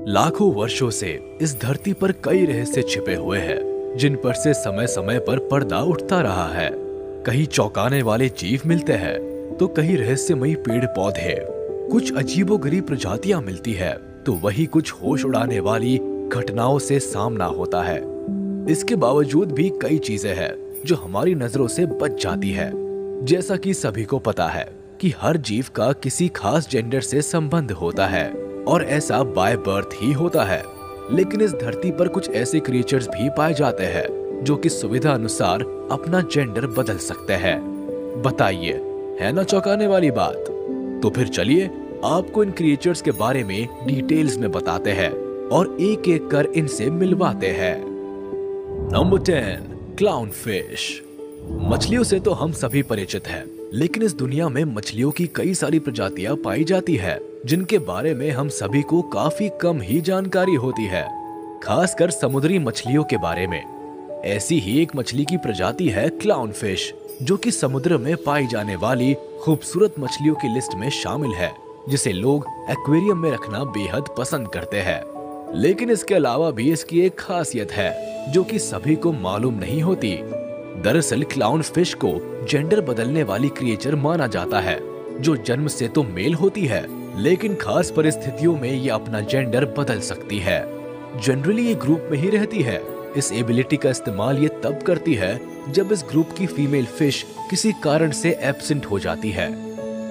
लाखों वर्षों से इस धरती पर कई रहस्य छिपे हुए हैं, जिन पर से समय समय पर पर्दा उठता रहा है। कहीं चौंकाने वाले जीव मिलते हैं, तो कहीं रहस्यमयी पेड़ पौधे, कुछ अजीबोगरीब प्रजातियां मिलती है, तो वही कुछ होश उड़ाने वाली घटनाओं से सामना होता है। इसके बावजूद भी कई चीजें हैं जो हमारी नजरों से बच जाती है। जैसा कि सभी को पता है कि हर जीव का किसी खास जेंडर से संबंध होता है और ऐसा बाय बर्थ ही होता है। लेकिन इस धरती पर कुछ ऐसे क्रिएचर्स भी पाए जाते हैं जो कि सुविधा अनुसार अपना जेंडर बदल सकते हैं। बताइए, है ना चौंकाने वाली बात? तो फिर चलिए आपको इन क्रिएचर्स के बारे में डिटेल्स में बताते हैं और एक एक कर इनसे मिलवाते हैं। Number 10, clown fish. मछलियों से तो हम सभी परिचित हैं, लेकिन इस दुनिया में मछलियों की कई सारी प्रजातियां पाई जाती है जिनके बारे में हम सभी को काफी कम ही जानकारी होती है, खासकर समुद्री मछलियों के बारे में। ऐसी ही एक मछली की प्रजाति है क्लाउन फिश, जो कि समुद्र में पाई जाने वाली खूबसूरत मछलियों की लिस्ट में शामिल है, जिसे लोग एक्वेरियम में रखना बेहद पसंद करते हैं। लेकिन इसके अलावा भी इसकी एक खासियत है जो कि सभी को मालूम नहीं होती। दरअसल क्लाउन फिश को जेंडर बदलने वाली क्रिएचर माना जाता है, जो जन्म से तो मेल होती है, लेकिन खास परिस्थितियों में ये अपना जेंडर बदल सकती है। जनरली ये ग्रुप में ही रहती है। इस एबिलिटी का इस्तेमाल ये तब करती है जब इस ग्रुप की फीमेल फिश किसी कारण से एब्सेंट हो जाती है।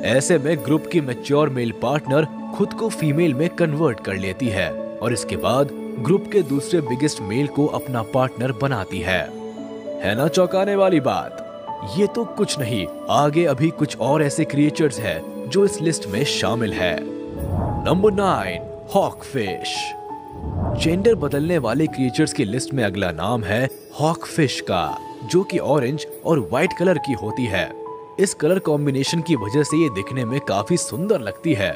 ऐसे में ग्रुप की मैच्योर मेल पार्टनर खुद को फीमेल में कन्वर्ट कर लेती है और इसके बाद ग्रुप के दूसरे बिगेस्ट मेल को अपना पार्टनर बनाती है ना चौंकाने वाली बात? ये तो कुछ नहीं, आगे अभी कुछ और ऐसे क्रिएचर्स हैं जो इस लिस्ट में शामिल है। Number 9, hoc fish. जेंडर बदलने वाले क्रिएचर्स की लिस्ट में अगला नाम है हॉक फिश का, जो कि ऑरेंज और व्हाइट कलर की होती है। इस कलर कॉम्बिनेशन की वजह से ये दिखने में काफी सुंदर लगती है।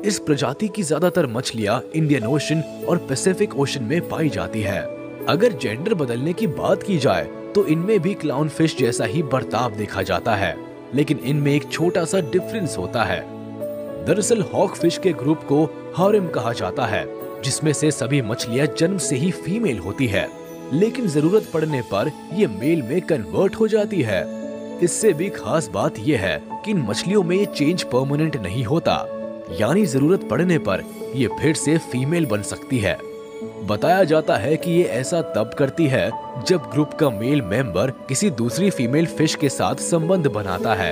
इस प्रजाति की ज्यादातर मछलियां इंडियन ओशन और पैसिफिक ओशन में पाई जाती है। अगर जेंडर बदलने की बात की जाए तो इनमें भी क्लाउन फिश जैसा ही बर्ताव देखा जाता है, लेकिन इनमें एक छोटा सा डिफरेंस होता है। दरअसल हॉक फिश के ग्रुप को हारेम कहा जाता है, जिसमें से सभी मछलियां जन्म से ही फीमेल होती है, लेकिन जरूरत पड़ने पर ये मेल में कन्वर्ट हो जाती है। इससे भी खास बात यह है कि इन मछलियों में ये चेंज परमानेंट नहीं होता, यानी जरूरत पड़ने पर ये फिर से फीमेल बन सकती है। बताया जाता है कि ये ऐसा तब करती है जब ग्रुप का मेल मेंबर किसी दूसरी फीमेल फिश के साथ संबंध बनाता है।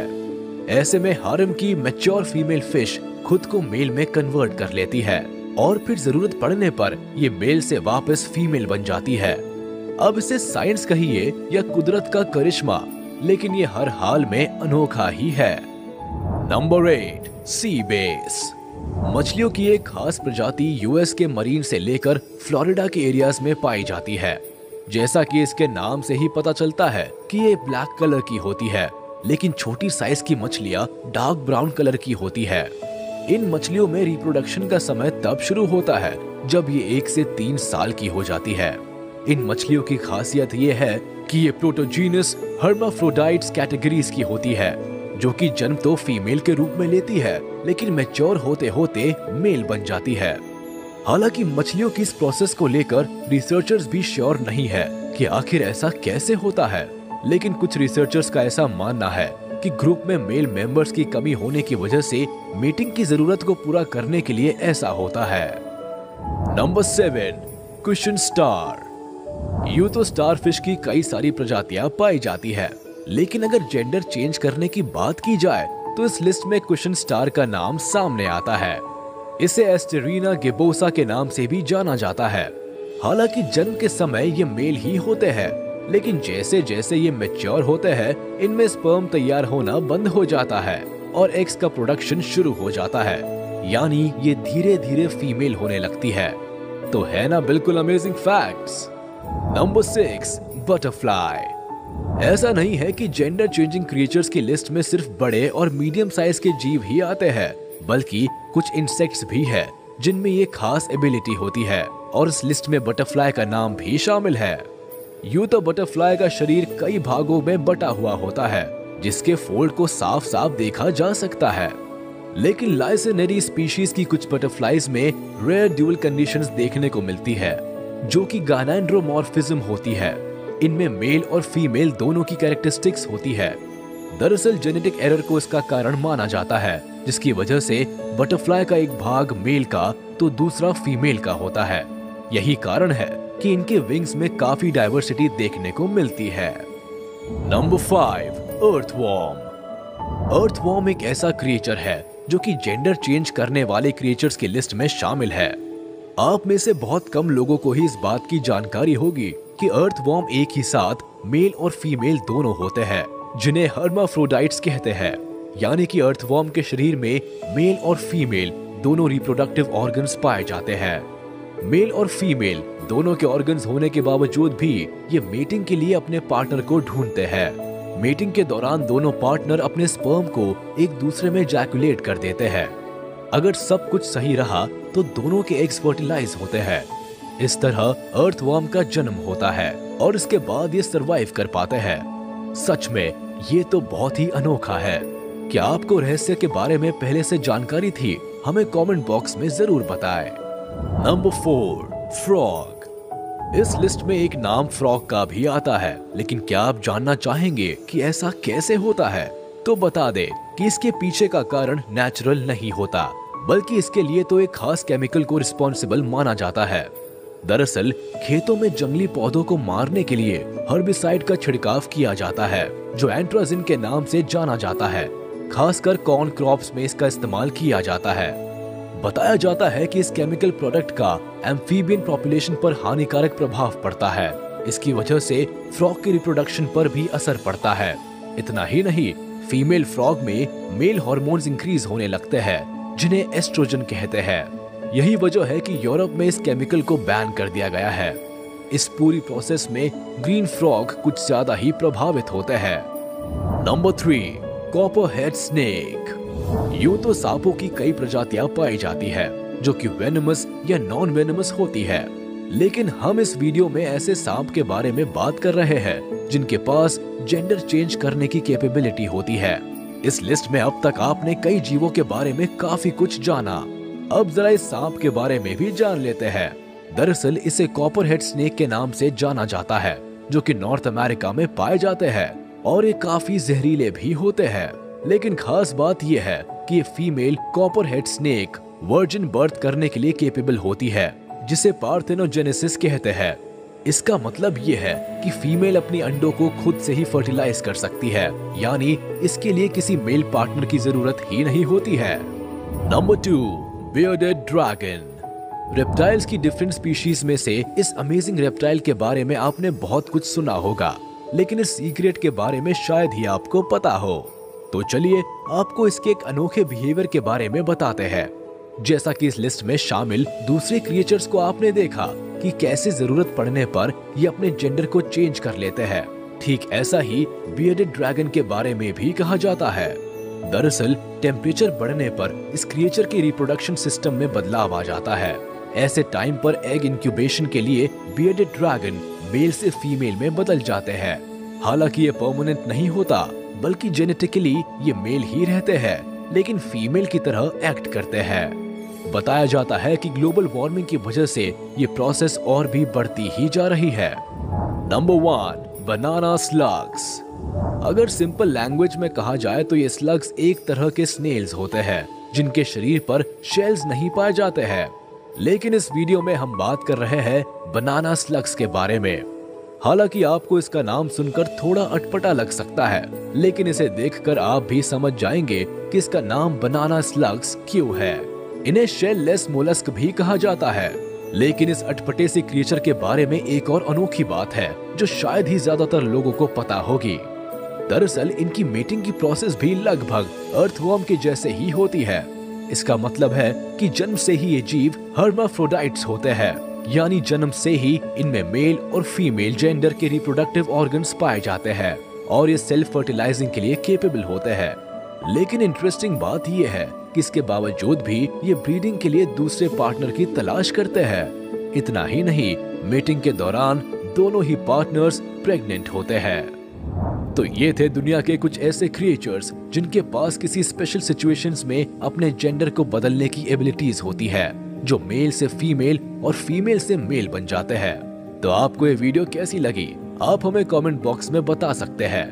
ऐसे में हारेम की मैच्योर फीमेल फिश खुद को मेल में कन्वर्ट कर लेती है और फिर जरूरत पड़ने पर ये मेल से वापस फीमेल बन जाती है। अब इसे साइंस कहिए या कुदरत का करिश्मा, लेकिन ये हर हाल में अनोखा ही है। नंबर 8, सी बेस। मछलियों की एक खास प्रजाति यूएस के मरीन से लेकर फ्लोरिडा के एरियाज में पाई जाती है। जैसा कि इसके नाम से ही पता चलता है कि ये ब्लैक कलर की होती है, लेकिन छोटी साइज की मछलियां डार्क ब्राउन कलर की होती है। इन मछलियों में रिप्रोडक्शन का समय तब शुरू होता है जब ये 1 से 3 साल की हो जाती है। इन मछलियों की खासियत ये है कि ये प्रोटोजीनस हर्माफ्रोडाइट्स कैटेगरीज की होती है, जो कि जन्म तो फीमेल के रूप में लेती है, लेकिन मैच्योर होते होते मेल बन जाती है। हालांकि मछलियों की इस प्रोसेस को लेकर रिसर्चर्स भी श्योर नहीं है कि आखिर ऐसा कैसे होता है, लेकिन कुछ रिसर्चर्स का ऐसा मानना है कि ग्रुप में मेल मेंबर्स की कमी होने की वजह से मीटिंग की जरूरत को पूरा करने के लिए ऐसा होता है। Number 7, cushion star. यूं तो स्टारफिश की कई सारी प्रजातियां पाई जाती है, लेकिन अगर जेंडर चेंज करने की बात की जाए तो इस लिस्ट में कुशन स्टार का नाम सामने आता है। इसे एस्टेरिना गिबोसा के नाम से भी जाना जाता है। हालांकि जन्म के समय ये मेल ही होते हैं, लेकिन जैसे जैसे ये मैच्योर होते हैं, इनमें स्पर्म तैयार होना बंद हो जाता है और एग्स का प्रोडक्शन शुरू हो जाता है, यानी ये धीरे धीरे फीमेल होने लगती है। तो है ना बिल्कुल अमेजिंग फैक्ट्स। Number 6, butterfly. ऐसा नहीं है कि जेंडर चेंजिंग क्रिएचर्स की लिस्ट में सिर्फ बड़े और मीडियम साइज के जीव ही आते हैं, बल्कि कुछ इंसेक्ट्स भी है जिनमें ये खास एबिलिटी होती है, और इस लिस्ट में बटरफ्लाई का नाम भी शामिल है। यूं तो बटरफ्लाई का शरीर कई भागों में बटा हुआ होता है, जिसके फोल्ड को साफ साफ देखा जा सकता है, लेकिन लाइसिनेरी स्पीशीज की कुछ बटरफ्लाइज में रेयर ड्यूअल कंडीशंस देखने को मिलती है, जो कि गायनेंड्रोमॉर्फिज्म होती है। इनमें मेल और फीमेल दोनों की कैरेक्टरिस्टिक्स होती है। दरअसल जेनेटिक एरर को इसका कारण माना जाता है, जिसकी वजह से बटरफ्लाई का एक भाग मेल का तो दूसरा फीमेल का होता है। यही कारण है कि इनके विंग्स में काफी डाइवर्सिटी देखने को मिलती है। Number 5, earthworm. अर्थवॉर्म एक ऐसा क्रिएचर है जो कि जेंडर चेंज करने वाले क्रिएचर्स की लिस्ट में शामिल है। आप में से बहुत कम लोगों को ही इस बात की जानकारी होगी कि अर्थवॉर्म एक ही साथ मेल और फीमेल दोनों होते हैं, जिन्हें हर्माफ्रोडाइट्स कहते हैं। यानी कि अर्थवॉर्म के शरीर में मेल और फीमेल दोनों रिप्रोडक्टिव ऑर्गन्स पाए जाते हैं। मेल और फीमेल दोनों के ऑर्गन्स होने के बावजूद भी ये मेटिंग के लिए अपने पार्टनर को ढूंढते हैं। मेटिंग के दौरान दोनों पार्टनर अपने स्पर्म को एक दूसरे में जैकुलेट कर देते हैं। अगर सब कुछ सही रहा तो दोनों के एग्स फर्टिलाइज होते हैं। इस तरह अर्थवॉर्म का जन्म होता है और इसके बाद ये सरवाइव कर पाते हैं। सच में ये तो बहुत ही अनोखा है। क्या आपको रहस्य के बारे में पहले से जानकारी थी? हमें कमेंट बॉक्स में जरूर बताएं। Number 4, frog. इस लिस्ट में एक नाम फ्रॉग का भी आता है, लेकिन क्या आप जानना चाहेंगे कि ऐसा कैसे होता है? तो बता दे कि इसके पीछे का कारण नेचुरल नहीं होता, बल्कि इसके लिए तो एक खास केमिकल को रिस्पॉन्सिबल माना जाता है। दरअसल खेतों में जंगली पौधों को मारने के लिए हर्बिसाइड का छिड़काव किया जाता है, जो एंट्राजिन के नाम से जाना जाता है। खासकर कॉर्न क्रॉप्स में इसका इस्तेमाल किया जाता है। बताया जाता है कि इस केमिकल प्रोडक्ट का एम्फीबियन पॉपुलेशन पर हानिकारक प्रभाव पड़ता है। इसकी वजह से फ्रॉग की रिप्रोडक्शन पर भी असर पड़ता है। इतना ही नहीं, फीमेल फ्रॉग में मेल हार्मोन्स इंक्रीज होने लगते हैं, जिन्हें एस्ट्रोजन कहते हैं। यही वजह है कि यूरोप में इस केमिकल को बैन कर दिया गया है। इस पूरी प्रोसेस में ग्रीन फ्रॉग कुछ ज्यादा ही प्रभावित होते हैं। Number 3, copperhead snake. यूं तो सांपों की कई प्रजातियां पाई जाती है, जो कि वेनमस या नॉन वेनमस होती है, लेकिन हम इस वीडियो में ऐसे सांप के बारे में बात कर रहे हैं जिनके पास जेंडर चेंज करने की कैपेबिलिटी होती है। इस लिस्ट में अब तक आपने कई जीवों के बारे में काफी कुछ जाना। अब जरा इस सांप के बारे में भी जान लेते हैं। दरअसल इसे कॉपरहेड स्नेक के नाम से जाना जाता है, जो कि नॉर्थ अमेरिका में पाए जाते हैं और ये काफी जहरीले भी होते हैं। लेकिन खास बात यह है कि ये female copperhead snake virgin birth करने के लिए केपेबल होती है, जिसे पार्थेनोजेनेसिस कहते हैं। इसका मतलब ये है कि फीमेल अपनी अंडों को खुद से ही फर्टिलाइज कर सकती है, यानी इसके लिए किसी मेल पार्टनर की जरूरत ही नहीं होती है। Number 2, bearded dragon. रेप्टाइल्स की डिफरेंट स्पीशीज में से इस अमेजिंग रेप्टाइल के बारे में आपने बहुत कुछ सुना होगा, लेकिन इस सीक्रेट के बारे में शायद ही आपको पता हो। तो चलिए आपको इसके एक अनोखे बिहेवियर के बारे में बताते हैं। जैसा कि इस लिस्ट में शामिल दूसरे क्रिएचर्स को आपने देखा कि कैसे जरूरत पड़ने पर ये अपने जेंडर को चेंज कर लेते हैं, ठीक ऐसा ही बियर्डेड ड्रैगन के बारे में भी कहा जाता है। दरअसल टेम्परेचर बढ़ने पर इस क्रिएचर के रिप्रोडक्शन सिस्टम में बदलाव आ जाता है। ऐसे टाइम पर एग इंक्यूबेशन के लिए बियर्डेड ड्रैगन मेल से फीमेल में बदल जाते हैं। हालांकि ये परमानेंट नहीं होता, बल्कि जेनेटिकली ये मेल ही रहते हैं, लेकिन फीमेल की तरह एक्ट करते हैं। बताया जाता है कि ग्लोबल वार्मिंग की वजह से ये प्रोसेस और भी बढ़ती ही जा रही है। नंबर 1, बनाना स्लग्स। अगर सिंपल लैंग्वेज में कहा जाए तो ये स्लग्स एक तरह के स्नेल्स होते हैं, जिनके शरीर पर शेल्स नहीं पाए जाते हैं। लेकिन इस वीडियो में हम बात कर रहे हैं बनाना स्लग्स के बारे में। हालांकि आपको इसका नाम सुनकर थोड़ा अटपटा लग सकता है, लेकिन इसे देखकर आप भी समझ जाएंगे कि इसका नाम बनाना स्लग्स क्यों है। इन्हें शेल लेस मोलस्क भी कहा जाता है। लेकिन इस अटपटे से क्रिएचर के बारे में एक और अनोखी बात है, जो शायद ही ज्यादातर लोगों को पता होगी। दरअसल इनकी मेटिंग की प्रोसेस भी लगभग अर्थवॉर्म के जैसे ही होती है। इसका मतलब है कि जन्म से ही ये जीव हर्माफ्रोडाइट्स होते हैं, यानी जन्म से ही इनमें मेल और फीमेल जेंडर के रिप्रोडक्टिव ऑर्गन्स पाए जाते हैं और ये सेल्फ फर्टिलाइजिंग के लिए केपेबल होते हैं। लेकिन इंटरेस्टिंग बात यह है कि इसके बावजूद भी ये ब्रीडिंग के लिए दूसरे पार्टनर की तलाश करते हैं। इतना ही नहीं, मेटिंग के दौरान दोनों ही पार्टनर्स प्रेग्नेंट होते हैं। तो ये थे दुनिया के कुछ ऐसे क्रिएचर्स जिनके पास किसी स्पेशल सिचुएशंस में अपने जेंडर को बदलने की एबिलिटीज होती है, जो मेल से फीमेल और फीमेल से मेल बन जाते हैं। तो आपको ये वीडियो कैसी लगी, आप हमें कमेंट बॉक्स में बता सकते हैं।